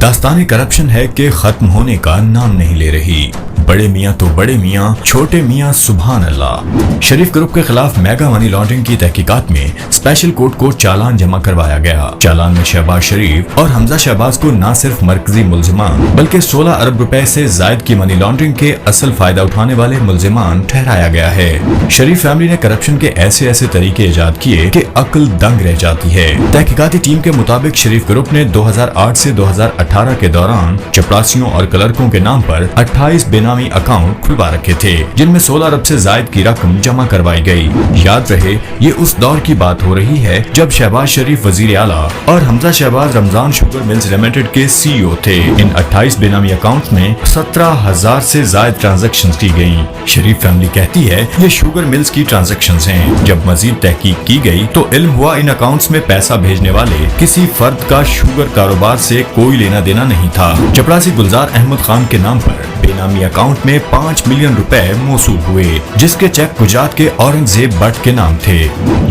दास्तान करप्शन है कि खत्म होने का नाम नहीं ले रही। बड़े मियाँ तो बड़े मियाँ, छोटे मियाँ सुभान अल्लाह। शरीफ ग्रुप के खिलाफ मेगा मनी लॉन्ड्रिंग की तहकीकात में स्पेशल कोर्ट को चालान जमा करवाया गया। चालान में शहबाज शरीफ और हमजा शहबाज को न सिर्फ मरकजी मुल्जिमान बल्कि 16 अरब रुपए से जायद की मनी लॉन्ड्रिंग के असल फायदा उठाने वाले मुल्जिमान ठहराया गया है। शरीफ फैमिली ने करप्शन के ऐसे ऐसे तरीके इजाद किए कि अक्ल दंग रह जाती है। तहकीकाती टीम के मुताबिक शरीफ ग्रुप ने 2008 से 2018 के दौरान चपरासियों और क्लर्कों के नाम पर 28 बेनामी अकाउंट खुलवा रखे थे, जिनमें 16 अरब से जायद की रकम जमा करवाई गई। याद रहे ये उस दौर की बात हो रही है जब शहबाज शरीफ वजीर आला और Hamza Shahbaz Ramzan sugar mills limited के CEO थे। इन 28 बेनामी अकाउंट में 17,000 से जायद ट्रांजैक्शंस की गयी। शरीफ फैमिली कहती है ये शुगर मिल्स की ट्रांजैक्शंस हैं। जब मजीद तहकीक की गई तो इल्म हुआ इन अकाउंट्स में पैसा भेजने वाले किसी फर्द का शुगर कारोबार से कोई लेना देना नहीं था। चपरासी गुलजार अहमद खान के नाम पर बेनामी अकाउंट में 5 मिलियन रुपए मौसूल हुए, जिसके चेक गुजरात के औरंगजेब भट्ट के नाम थे।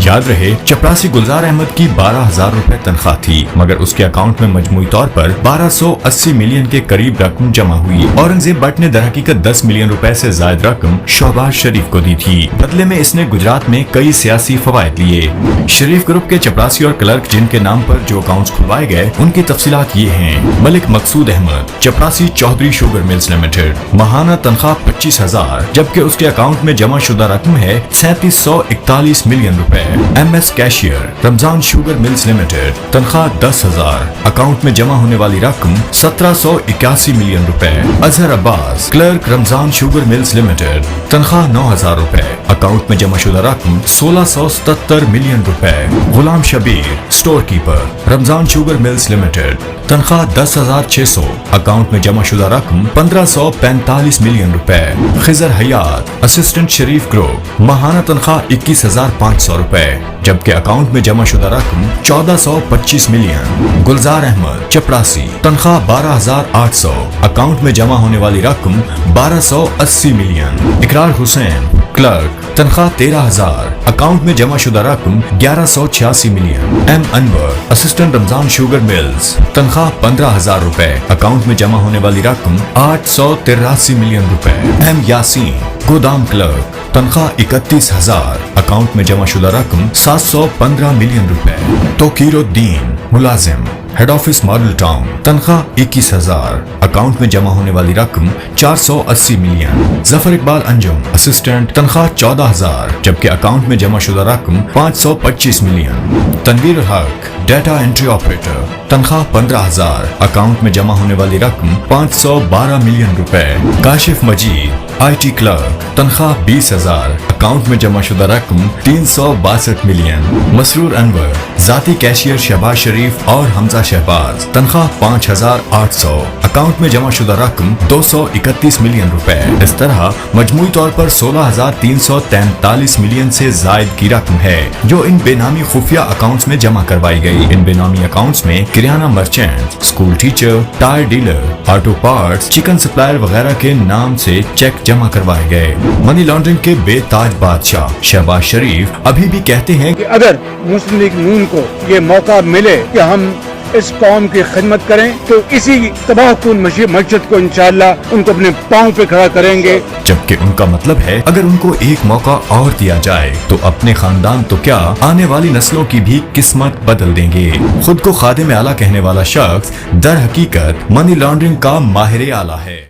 याद रहे चपरासी गुलजार अहमद की 12,000 रुपए तनख्वाह थी, मगर उसके अकाउंट में मजमूई तौर पर 1280 मिलियन के करीब रकम जमा हुई। औरंगजेब भट्ट ने दरहकीकत 10 मिलियन रुपए से ज्यादा रकम शहबाज शरीफ को दी थी। बदले में इसने गुजरात में कई सियासी फवायद लिए। शरीफ ग्रुप के चपरासी और क्लर्क जिनके नाम पर जो अकाउंट खुलवाए गए उनकी तफसीलात ये हैं। मलिक मकसूद अहमद, चपरासी चौधरी शुगर मिल्स लिमिटेड, माहाना तनख्वाह 25,000, जबकि उसके अकाउंट में जमा शुदा रकम है 3741 मिलियन रुपए। MS cashier Ramzan sugar mills limited, तनख्वाह 10,000, अकाउंट में जमा होने वाली रकम 1781 मिलियन रुपए। Azhar Abbas, clerk Ramzan sugar mills limited, तनख्वाह 9,000 रुपए, अकाउंट में जमा शुदा रकम 1677 मिलियन रुपए। Ghulam Shabbir, store keeper Ramzan sugar mills limited, तनख्वाह 10,600, अकाउंट में जमा शुदा रकम 1545 मिलियन रुपए। खिजर हयात, असिस्टेंट शरीफ ग्रुप, माहाना तनख्वाह 21,500 रुपए, जबकि अकाउंट में जमा शुदा रकम 1425 मिलियन। गुलजार अहमद, चपरासी, तनख्वाह 12,800, अकाउंट में जमा होने वाली रकम 1280 मिलियन। इकरार हुसैन, क्लर्क, तनख्वाह 13,000, अकाउंट में जमा शुदा रकम 1186 million. M Anwar, assistant Ramzan sugar mills, तनख्वाह 15,000 रुपए, अकाउंट में जमा होने वाली रकम 883 मिलियन रुपए। M यासीन, गोदाम क्लर्क, तनख्वाह 31,000, अकाउंट में जमा शुदा रकम 715 मिलियन रुपए। तोकीरुद्दीन, मुलाजिम, हेड ऑफिस मॉडल टाउन, तनख्वाह 21,000, अकाउंट में जमा होने वाली रकम 480 मिलियन। जफर इकबाल अंजुम, असिस्टेंट, तनख्वाह 14,000, जबकि अकाउंट में जमा शुदा रकम 525 मिलियन। तनवीर हक, डेटा एंट्री ऑपरेटर, तनख्वाह 15,000, अकाउंट में जमा होने वाली रकम 512 मिलियन रुपए। काशिफ मजीद, IT क्लर्क, तनख्वाह 20,000, अकाउंट में जमा शुदा रकम 362 मिलियन। मसरूर अनवर, जाती कैशियर शहबाज शरीफ और हमजा शहबाज, तनख्वाह 5,800, अकाउंट में जमा शुदा रकम 231 मिलियन रुपए। इस तरह मजमूई तौर पर 16,343 मिलियन से जायद की रकम है जो इन बेनामी खुफिया अकाउंट्स में जमा करवाई गई। इन बेनामी अकाउंट्स में किराना merchant, school teacher, tyre dealer, auto parts, chicken supplier वगैरह के नाम से चेक जमा करवाए गए। मनी लॉन्ड्रिंग के बेताज बादशाह शहबाज शरीफ अभी भी कहते हैं कि अगर मुस्लिम लीग नून को ये मौका मिले कि हम इस कौम की खिदमत करें तो इसी तबाहकुन मस्जिद को इंशाअल्लाह उनको अपने पांव पे खड़ा करेंगे। जबकि उनका मतलब है अगर उनको एक मौका और दिया जाए तो अपने खानदान तो क्या आने वाली नस्लों की भी किस्मत बदल देंगे। खुद को खादिम आला कहने वाला शख्स दर हकीकत मनी लॉन्ड्रिंग का माहिर आला है।